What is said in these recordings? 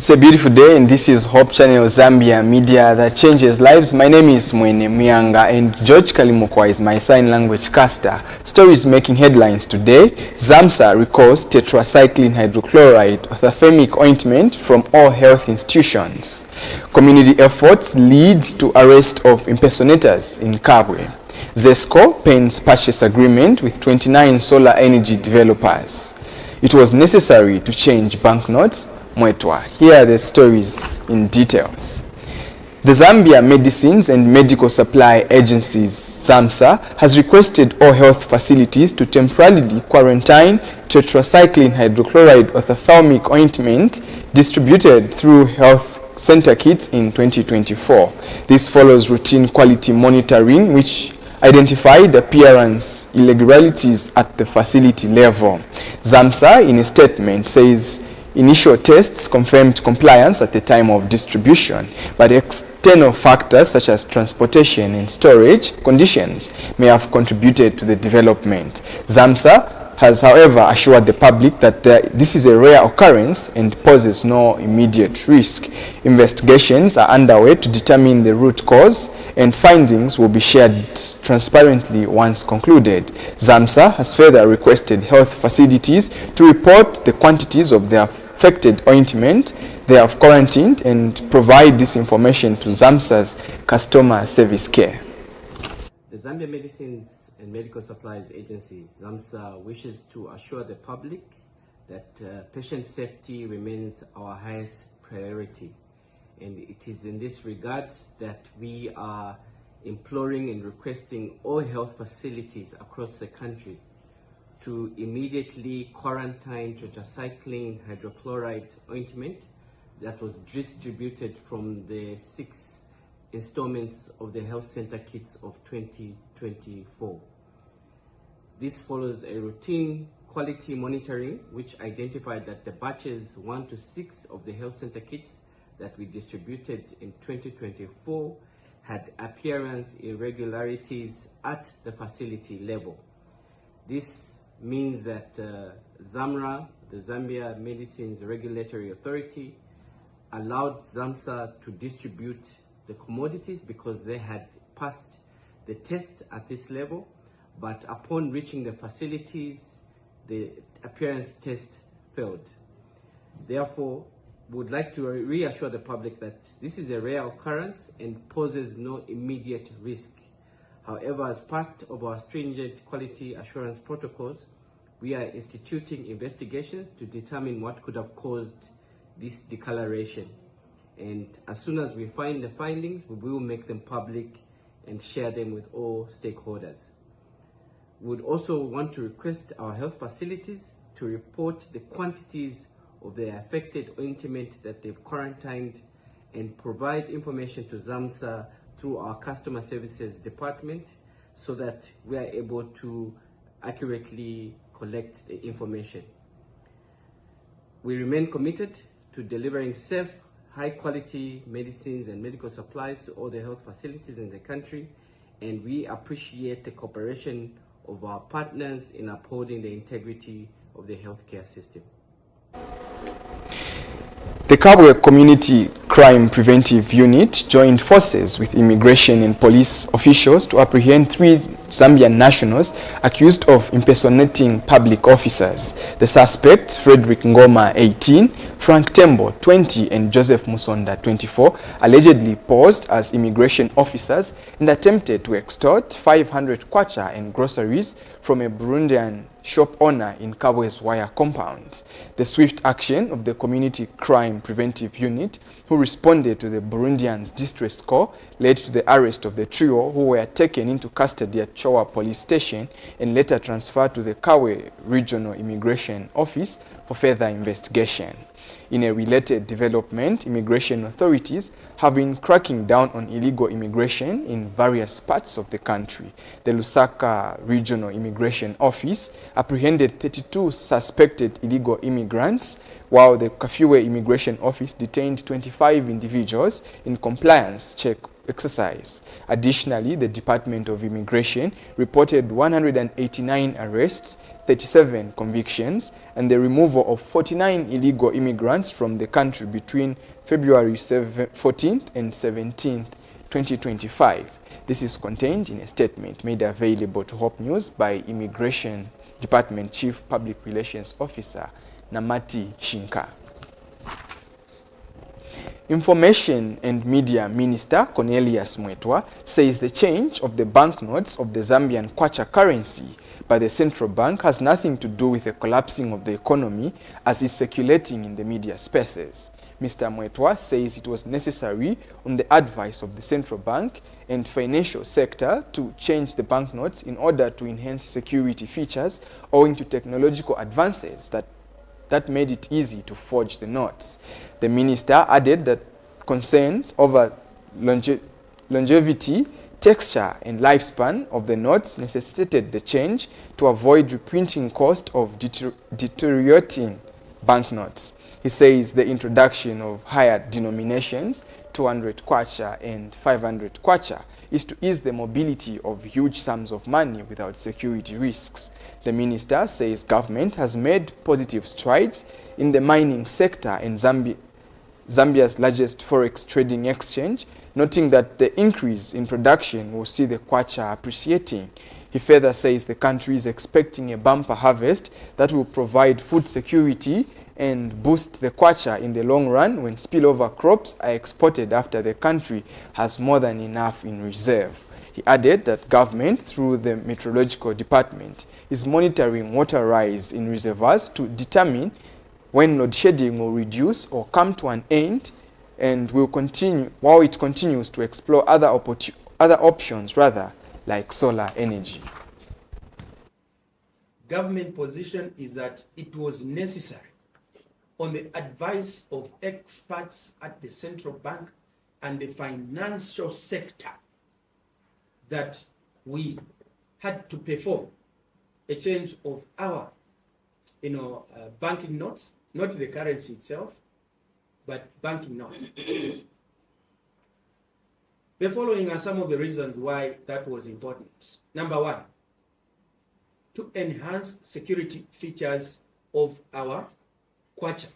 It's a beautiful day, and this is Hope Channel Zambia media that changes lives. My name is Mwene Muyanga, and George Kalimokwa is my sign language caster. Stories making headlines today: ZAMSA recalls tetracycline hydrochloride orthophthalmic ointment from all health institutions. Community efforts leads to arrest of impersonators in Kabwe. ZESCO pens purchase agreement with 29 solar energy developers. It was necessary to change banknotes. Mwetwa. Here are the stories in details. The Zambia Medicines and Medical Supply Agencies, ZAMSA, has requested all health facilities to temporarily quarantine tetracycline hydrochloride orthophthalmic ointment distributed through health center kits in 2024. This follows routine quality monitoring which identified appearance irregularities at the facility level. ZAMSA, in a statement, says initial tests confirmed compliance at the time of distribution, but external factors such as transportation and storage conditions may have contributed to the development. ZAMSA has, however, assured the public that this is a rare occurrence and poses no immediate risk. Investigations are underway to determine the root cause, and findings will be shared transparently once concluded. ZAMSA has further requested health facilities to report the quantities of their affected ointment they have quarantined and provide this information to ZAMSA's customer service care. The Zambia Medicines and Medical Supplies Agency, ZAMSA, wishes to assure the public that patient safety remains our highest priority. And it is in this regard that we are imploring and requesting all health facilities across the country to immediately quarantine tetracycline hydrochloride ointment that was distributed from the 6 installments of the health center kits of 2024. This follows a routine quality monitoring which identified that the batches 1 to 6 of the health center kits that we distributed in 2024 had appearance irregularities at the facility level. This means that ZAMRA, the Zambia Medicines Regulatory Authority, allowed ZAMSA to distribute the commodities because they had passed the test at this level, but upon reaching the facilities, the appearance test failed. Therefore, we would like to reassure the public that this is a rare occurrence and poses no immediate risk. However, as part of our stringent quality assurance protocols, we are instituting investigations to determine what could have caused this decoloration. And as soon as we find the findings, we will make them public and share them with all stakeholders. We would also want to request our health facilities to report the quantities of the affected ointment that they've quarantined and provide information to ZAMSA through our customer services department so that we are able to accurately collect the information. We remain committed to delivering safe, high-quality medicines and medical supplies to all the health facilities in the country, and we appreciate the cooperation of our partners in upholding the integrity of the healthcare system. The Kabwe Community Crime Preventive Unit joined forces with immigration and police officials to apprehend 3 Zambian nationals accused of impersonating public officers. The suspects, Frederick Ngoma, 18, Frank Tembo, 20, and Joseph Musonda, 24, allegedly posed as immigration officers and attempted to extort 500 kwacha and groceries from a Burundian shop owner in Kabwe's Wire compound. The swift action of the Community Crime Preventive Unit, who responded to the Burundians' distress call, led to the arrest of the trio, who were taken into custody at Chowa Police Station and later transferred to the Kabwe Regional Immigration Office for further investigation. In a related development, immigration authorities have been cracking down on illegal immigration in various parts of the country. The Lusaka Regional Immigration Office apprehended 32 suspected illegal immigrants, while the Kafue Immigration Office detained 25 individuals in compliance check exercise. Additionally, the Department of Immigration reported 189 arrests, 37 convictions, and the removal of 49 illegal immigrants from the country between February 14th and 17th, 2025. This is contained in a statement made available to Hope News by Immigration Department Chief Public Relations Officer Namati Shinka. Information and Media Minister Cornelius Mwetwa says the change of the banknotes of the Zambian kwacha currency by the central bank has nothing to do with the collapsing of the economy as is circulating in the media spaces. Mr. Mwetwa says it was necessary on the advice of the central bank and financial sector to change the banknotes in order to enhance security features owing to technological advances that made it easy to forge the notes. The minister added that concerns over longevity, texture, and lifespan of the notes necessitated the change to avoid reprinting cost of deteriorating banknotes. He says the introduction of higher denominations, 200 kwacha and 500 kwacha, is to ease the mobility of huge sums of money without security risks. The minister says government has made positive strides in the mining sector in Zambia's largest forex trading exchange, noting that the increase in production will see the kwacha appreciating. He further says the country is expecting a bumper harvest that will provide food security and boost the kwacha in the long run when spillover crops are exported after the country has more than enough in reserve. He added that government, through the meteorological department, is monitoring water rise in reservoirs to determine when load shedding will reduce or come to an end, and will continue while it continues to explore other options like solar energy. Government position is that it was necessary, on the advice of experts at the central bank and the financial sector, that we had to perform a change of our banking notes, not the currency itself, but banking notes. The following are some of the reasons why that was important. Number one, to enhance security features of our kwacha.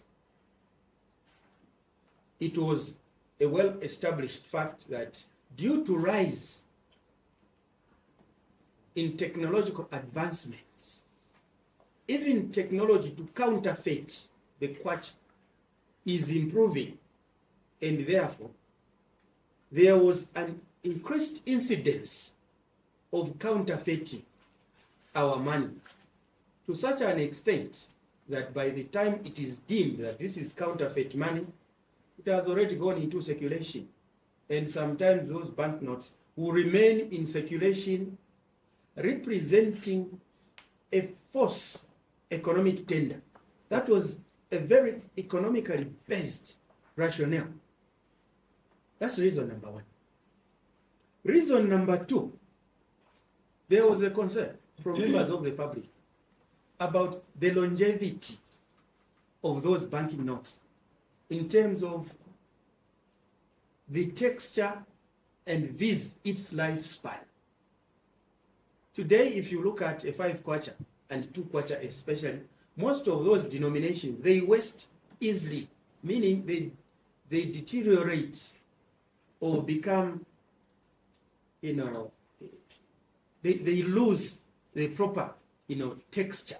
It was a well-established fact that due to rise in technological advancements, even technology to counterfeit the kwacha is improving, and therefore there was an increased incidence of counterfeiting our money to such an extent that by the time it is deemed that this is counterfeit money, it has already gone into circulation. And sometimes those banknotes will remain in circulation, representing a false economic tender. That was a very economically based rationale. That's reason number one. Reason number two, there was a concern from members of the public about the longevity of those banking notes in terms of the texture and its lifespan. Today, if you look at a 5 kwacha and 2 kwacha especially, most of those denominations, they waste easily, meaning they deteriorate or become, they lose the proper, texture.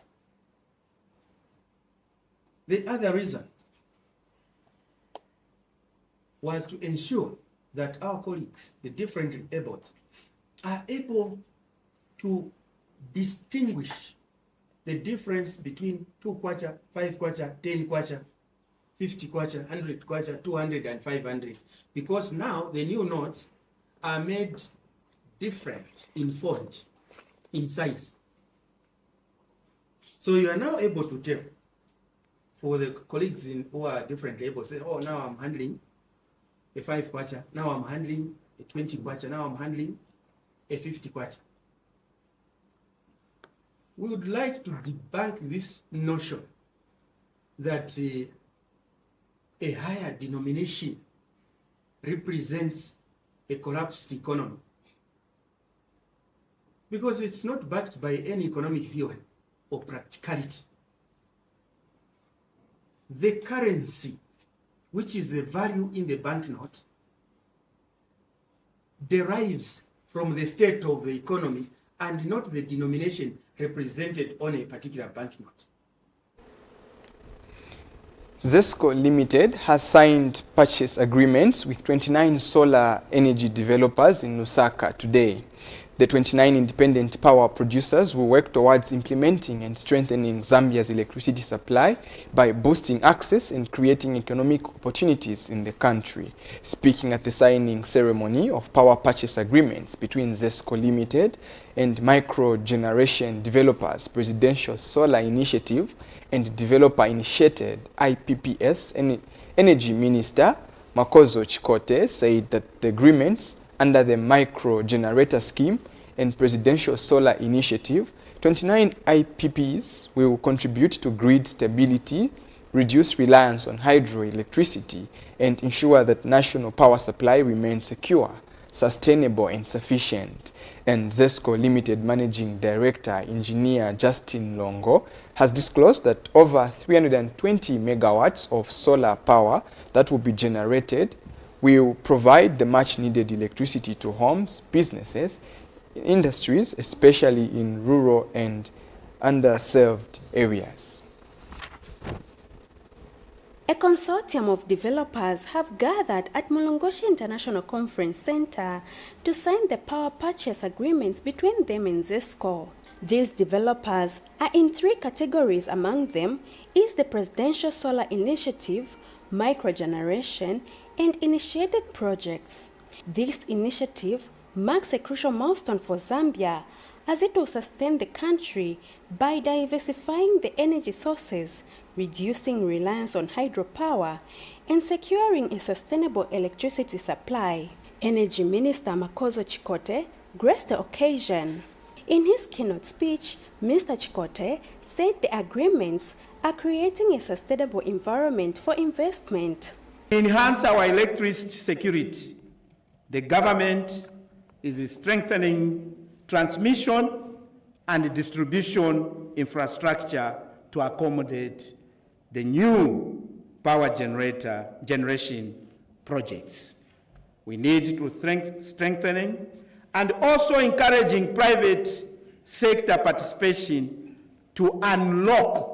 The other reason was to ensure that our colleagues, the differently abled, are able to distinguish the difference between 2 kwacha, 5 kwacha, 10 kwacha, 50 kwacha, 100 kwacha, 200 and 500. Because now the new notes are made different in font, in size. So you are now able to tell, for the colleagues who are differently able, say, oh, now I'm handling a 5 kwacha, now I'm handling a 20 kwacha, now I'm handling a 50 kwacha. We would like to debunk this notion that a higher denomination represents a collapsed economy because it's not backed by any economic theory or practicality. The currency, which is the value in the banknote, derives from the state of the economy and not the denomination represented on a particular banknote. ZESCO Limited has signed purchase agreements with 29 solar energy developers in Lusaka today. The 29 independent power producers will work towards implementing and strengthening Zambia's electricity supply by boosting access and creating economic opportunities in the country. Speaking at the signing ceremony of power purchase agreements between ZESCO Limited and micro generation developers, Presidential Solar Initiative and Developer-Initiated IPPS Energy Minister Makozo Chikote said that the agreements under the micro generator scheme and Presidential Solar Initiative, 29 IPPs will contribute to grid stability, reduce reliance on hydroelectricity, and ensure that national power supply remains secure, sustainable, and sufficient. And ZESCO Limited Managing Director, Engineer Justin Longo, has disclosed that over 320 megawatts of solar power that will be generated will provide the much-needed electricity to homes, businesses, industries, especially in rural and underserved areas. A consortium of developers have gathered at Mulungoshi International Conference Center to sign the power purchase agreements between them and ZESCO. These developers are in three categories. Among them is the Presidential Solar Initiative, Microgeneration, and Initiated Projects. This initiative marks a crucial milestone for Zambia as it will sustain the country by diversifying the energy sources, reducing reliance on hydropower, and securing a sustainable electricity supply. Energy Minister Makozo Chikote graced the occasion. In his keynote speech, Mr. Chikote said the agreements are creating a sustainable environment for investment. To enhance our electricity security, the government is strengthening transmission and distribution infrastructure to accommodate the new power generation projects. We need to strengthening and also encouraging private sector participation to unlock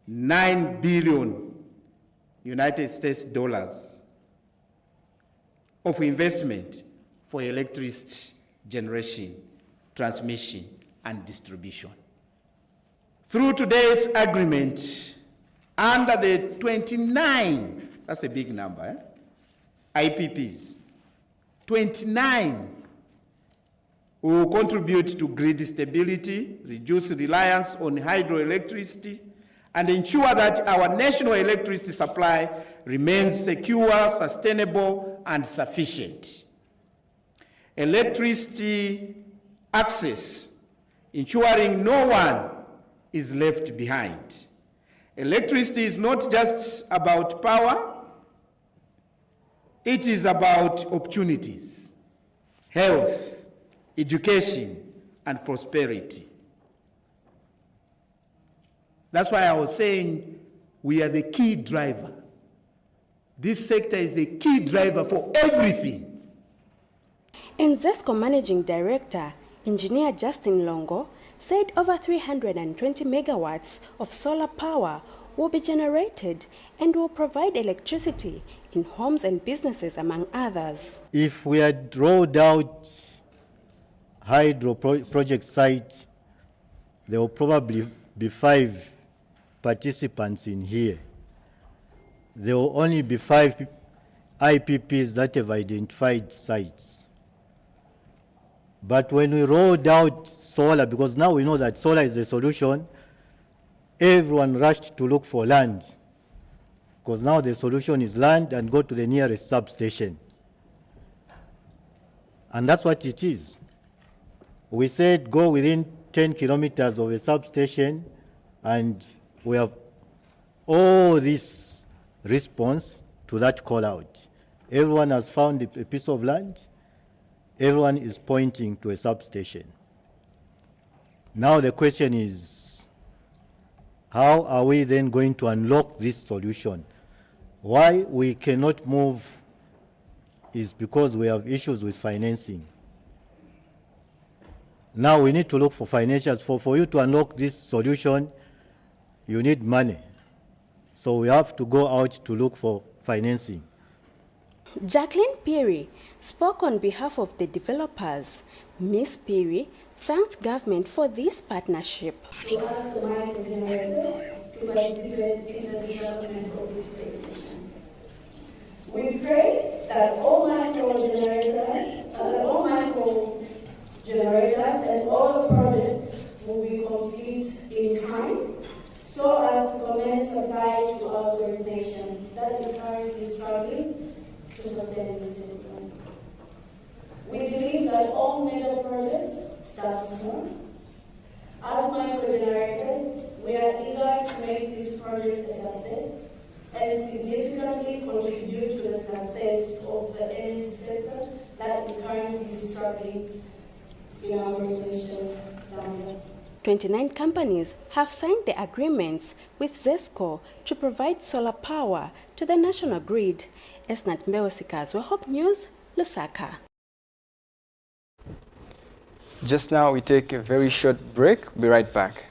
9 billion United States dollars of investment for electricity generation, transmission, and distribution. Through today's agreement, under the 29, that's a big number, IPPs, 29 will contribute to grid stability, reduce reliance on hydroelectricity, and ensure that our national electricity supply remains secure, sustainable, and sufficient. Electricity access, ensuring no one is left behind. Electricity is not just about power, it is about opportunities, health, education, and prosperity. That's why I was saying we are the key driver. This sector is the key driver for everything. And ZESCO Managing Director, Engineer Justin Longo, said over 320 megawatts of solar power will be generated and will provide electricity in homes and businesses, among others. If we had rolled out hydro project site, there will probably be 5 participants in here. There will only be 5 IPPs that have identified sites. But when we rolled out solar, because now we know that solar is a solution, everyone rushed to look for land, because now the solution is land and go to the nearest substation. And that's what it is. We said go within 10 kilometers of a substation, and we have all this response to that call out. Everyone has found a piece of land. Everyone is pointing to a substation. Now the question is, how are we then going to unlock this solution? Why we cannot move is because we have issues with financing. Now we need to look for financials. For you to unlock this solution, you need money. So we have to go out to look for financing. Jacqueline Perry spoke on behalf of the developers. Ms. Perry thanked government for this partnership. To ask the microgenerators to participate in the development of this station. We pray that all microgenerators and all the projects will be complete in time so as to commence supply to our great nation that is currently struggling to sustain the citizens. We believe that all major projects start small. As microgenerators, we are eager to make this project a success and significantly contribute to the success of the energy sector that is currently struggling in our great nation, Zambia. 29 companies have signed the agreements with ZESCO to provide solar power to the national grid. Esnat Mbeosikazwa, Hope News, Lusaka. Just now we take a very short break. Be right back.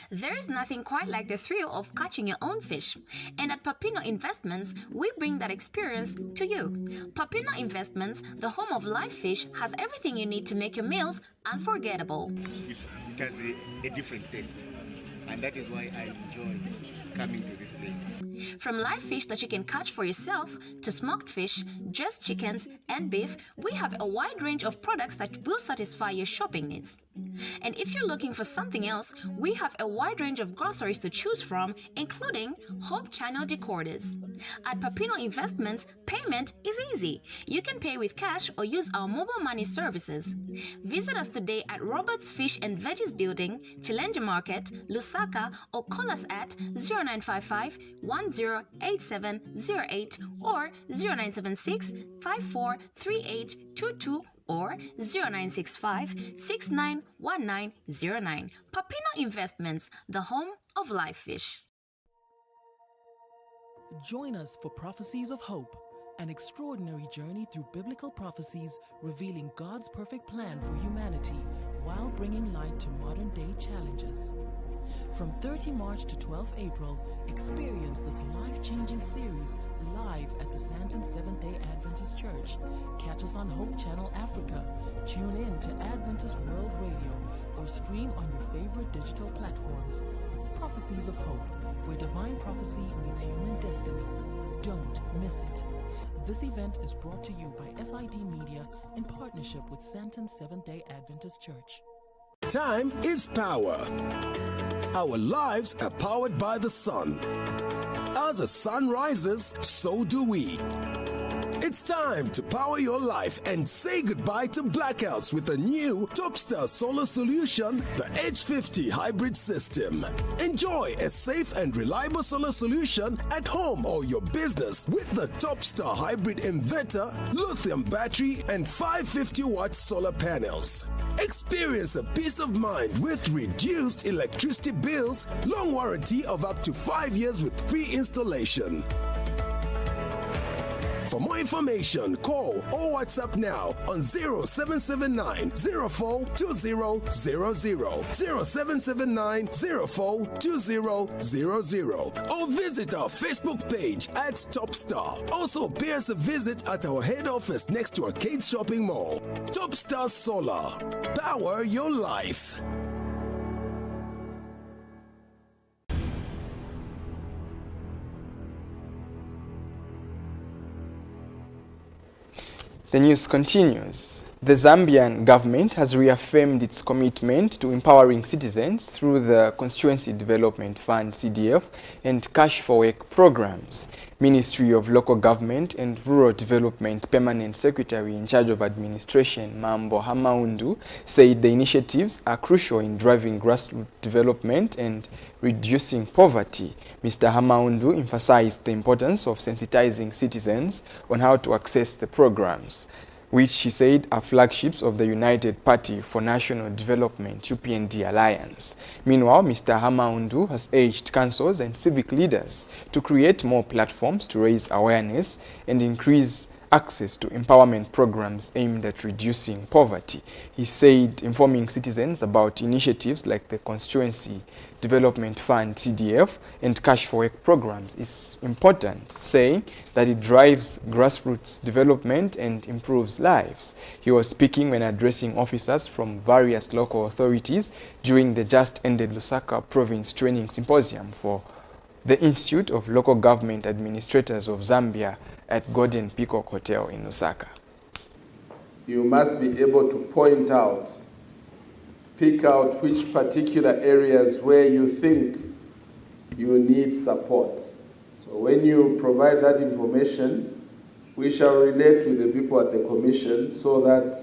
There is nothing quite like the thrill of catching your own fish. And at Papino Investments, we bring that experience to you. Papino Investments, the home of live fish, has everything you need to make your meals unforgettable. It has a different taste. And that is why I enjoy coming to this place. From live fish that you can catch for yourself to smoked fish, just chickens and beef, we have a wide range of products that will satisfy your shopping needs. And if you're looking for something else, we have a wide range of groceries to choose from, including Hope Channel decorders. At Papino Investments, payment is easy. You can pay with cash or use our mobile money services. Visit us today at Robert's Fish and Veggies Building, Challenge Market, Lusaka, or call us at 0955 108708 or 0976 543822 or 0965 691909. Papino Investments, the home of live fish. Join us for Prophecies of Hope, an extraordinary journey through biblical prophecies revealing God's perfect plan for humanity while bringing light to modern-day challenges. From 30 March to 12 April, experience this life-changing series live at the Santon Seventh-day Adventist Church. Catch us on Hope Channel Africa. Tune in to Adventist World Radio or stream on your favorite digital platforms. Prophecies of Hope, where divine prophecy meets human destiny. Don't miss it. This event is brought to you by SID Media in partnership with Santon Seventh-day Adventist Church. Time is power. Our lives are powered by the sun. As the sun rises, so do we. It's time to power your life and say goodbye to blackouts with a new Topstar solar solution, the H50 hybrid system. Enjoy a safe and reliable solar solution at home or your business with the Topstar hybrid inverter, lithium battery, and 550-watt solar panels. Experience a peace of mind with reduced electricity bills, long warranty of up to 5 years with free installation. For more information, call or WhatsApp now on 0779 04 2000, 0779 04 2000, or visit our Facebook page at Topstar. Also, pay us a visit at our head office next to Arcade Shopping Mall. Topstar Solar. Power your life. The news continues. The Zambian government has reaffirmed its commitment to empowering citizens through the Constituency Development Fund (CDF) and Cash for Work programs. Ministry of Local Government and Rural Development Permanent Secretary in charge of administration, Mambo Hamaundu, said the initiatives are crucial in driving grassroots development and reducing poverty. Mr. Hamaundu emphasized the importance of sensitizing citizens on how to access the programs, which he said are flagships of the United Party for National Development (UPND) alliance. Meanwhile, Mr. Hamaundu has urged councils and civic leaders to create more platforms to raise awareness and increase access to empowerment programs aimed at reducing poverty. He said informing citizens about initiatives like the Constituency Development Fund (CDF) and Cash for Work programs is important, saying that it drives grassroots development and improves lives. He was speaking when addressing officers from various local authorities during the just-ended Lusaka Province Training Symposium for the Institute of Local Government Administrators of Zambia at Golden Peacock Hotel in Lusaka. You must be able to pick out which particular areas where you think you need support. So when you provide that information, we shall relate with the people at the Commission so that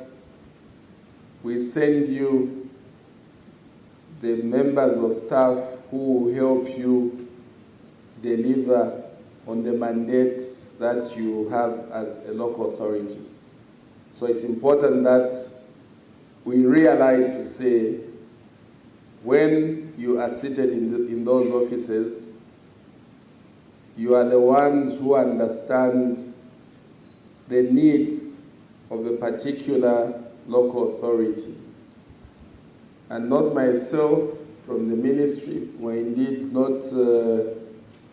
we send you the members of staff who will help you deliver on the mandates that you have as a local authority. So it's important that we realize to say, when you are seated in those offices, you are the ones who understand the needs of a particular local authority. And not myself from the ministry, or indeed not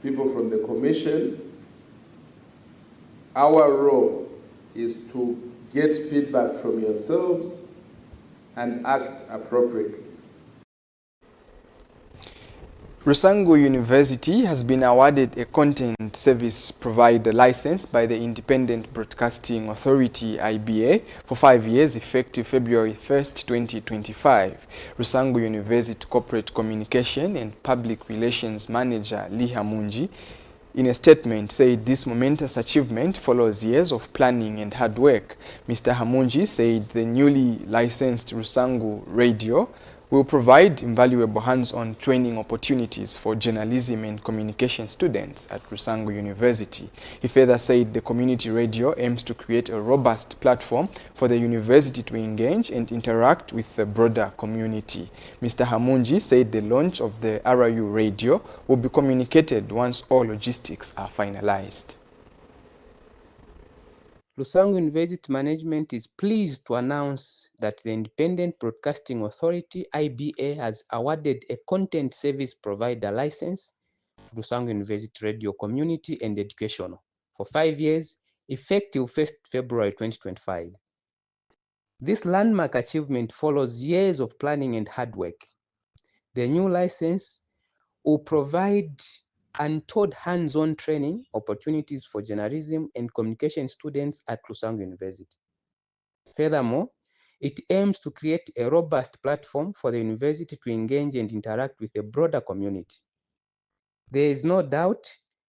people from the Commission. Our role is to get feedback from yourselves and act appropriately. Rusangu University has been awarded a content service provider license by the Independent Broadcasting Authority (IBA) for 5 years effective February 1st, 2025. Rusangu University Corporate Communication and Public Relations Manager Liha Munji, in a statement, said this momentous achievement follows years of planning and hard work. Mr. Hamunji said the newly licensed Rusangu Radio will provide invaluable hands-on training opportunities for journalism and communication students at Rusangu University. He further said the community radio aims to create a robust platform for the university to engage and interact with the broader community. Mr. Hamunji said the launch of the RU radio will be communicated once all logistics are finalized. Rusangu University Management is pleased to announce that the Independent Broadcasting Authority (IBA) has awarded a content service provider license to Rusangu University Radio Community and Educational for 5 years, effective 1st February 2025. This landmark achievement follows years of planning and hard work. The new license will provide untold hands-on training opportunities for journalism and communication students at Rusangu University. Furthermore, it aims to create a robust platform for the university to engage and interact with the broader community. There is no doubt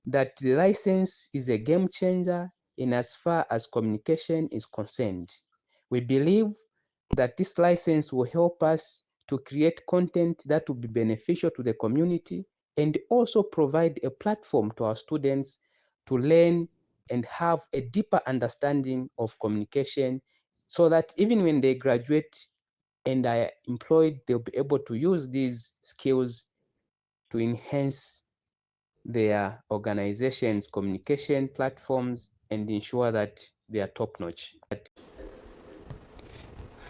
that the license is a game changer in as far as communication is concerned. We believe that this license will help us to create content that will be beneficial to the community and also provide a platform to our students to learn and have a deeper understanding of communication, so that even when they graduate and are employed, they'll be able to use these skills to enhance their organization's communication platforms and ensure that they are top-notch.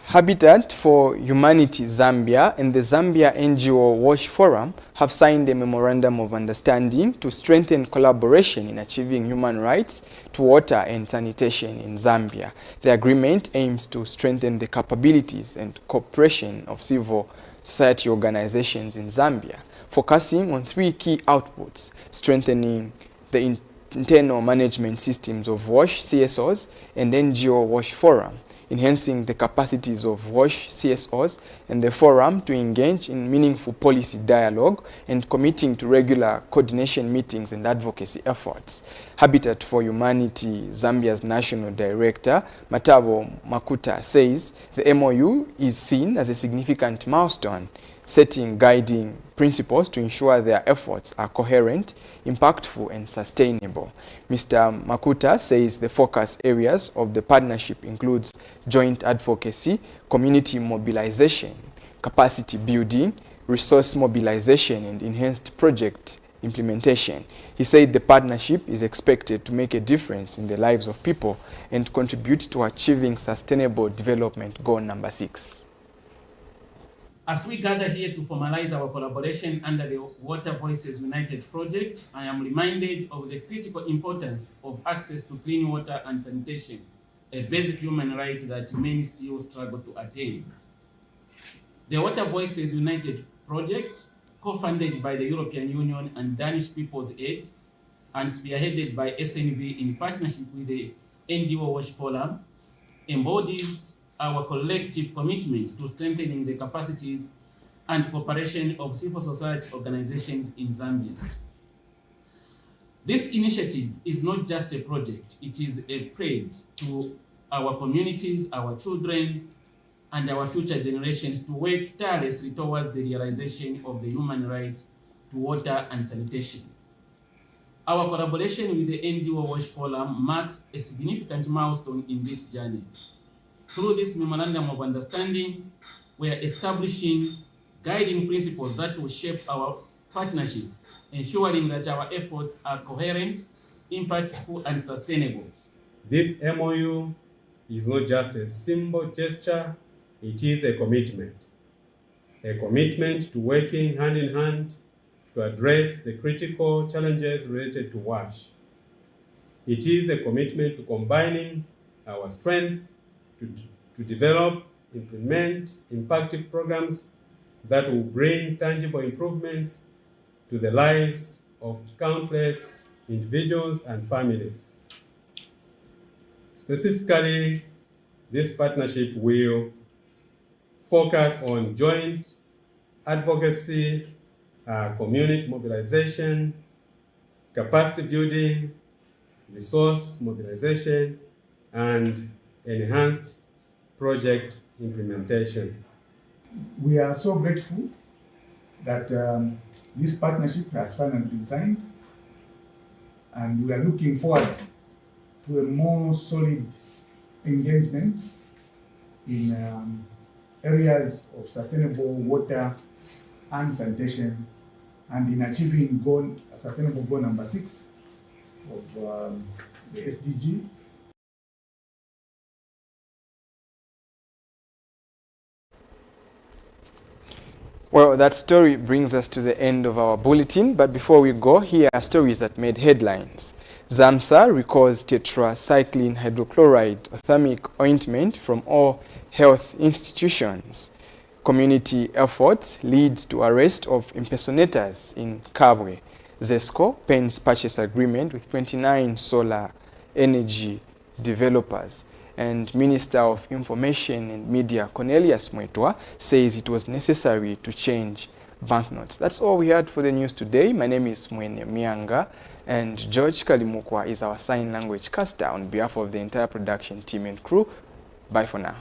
Habitat for Humanity Zambia and the Zambia NGO Wash Forum have signed a memorandum of understanding to strengthen collaboration in achieving human rights to water and sanitation in Zambia. The agreement aims to strengthen the capabilities and cooperation of civil society organizations in Zambia, focusing on 3 key outputs: strengthening the internal management systems of WASH, CSOs, and NGO Wash Forum. enhancing the capacities of WASH CSOs and the forum to engage in meaningful policy dialogue and committing to regular coordination meetings and advocacy efforts. Habitat for Humanity Zambia's National Director, Matabo Makuta, says the MOU is seen as a significant milestone, setting guiding principles to ensure their efforts are coherent, impactful, and sustainable. Mr. Makuta says the focus areas of the partnership includes joint advocacy, community mobilization, capacity building, resource mobilization, and enhanced project implementation. He said the partnership is expected to make a difference in the lives of people and contribute to achieving Sustainable Development Goal number 6. As we gather here to formalize our collaboration under the Water Voices United project, I am reminded of the critical importance of access to clean water and sanitation, a basic human right that many still struggle to attain. The Water Voices United project, co-funded by the European Union and Danish People's Aid, and spearheaded by SNV in partnership with the NGO WASH Forum, embodies our collective commitment to strengthening the capacities and cooperation of civil society organizations in Zambia. This initiative is not just a project, it is a pledge to our communities, our children, and our future generations to work tirelessly towards the realization of the human right to water and sanitation. Our collaboration with the NGO WASH Forum marks a significant milestone in this journey. Through this memorandum of understanding, we are establishing guiding principles that will shape our partnership, ensuring that our efforts are coherent, impactful, and sustainable. This MOU is not just a simple gesture, it is a commitment to working hand in hand to address the critical challenges related to WASH. It is a commitment to combining our strength to develop, implement impactful programs that will bring tangible improvements to the lives of countless individuals and families. Specifically, this partnership will focus on joint advocacy, community mobilization, capacity building, resource mobilization, and enhanced project implementation. We are so grateful that this partnership has finally been signed, and we are looking forward to a more solid engagement in areas of sustainable water and sanitation, and in achieving sustainable goal number 6 of the SDG. Well, that story brings us to the end of our bulletin, but before we go, here are stories that made headlines. ZAMSA recalls tetracycline hydrochloride ophthalmic ointment from all health institutions. Community efforts leads to arrest of impersonators in Kabwe. ZESCO pens purchase agreement with 29 solar energy developers. And Minister of Information and Media Cornelius Mwetwa says it was necessary to change banknotes. That's all we had for the news today. My name is Mwene Mianga, and George Kalimukwa is our sign language caster. On behalf of the entire production team and crew, bye for now.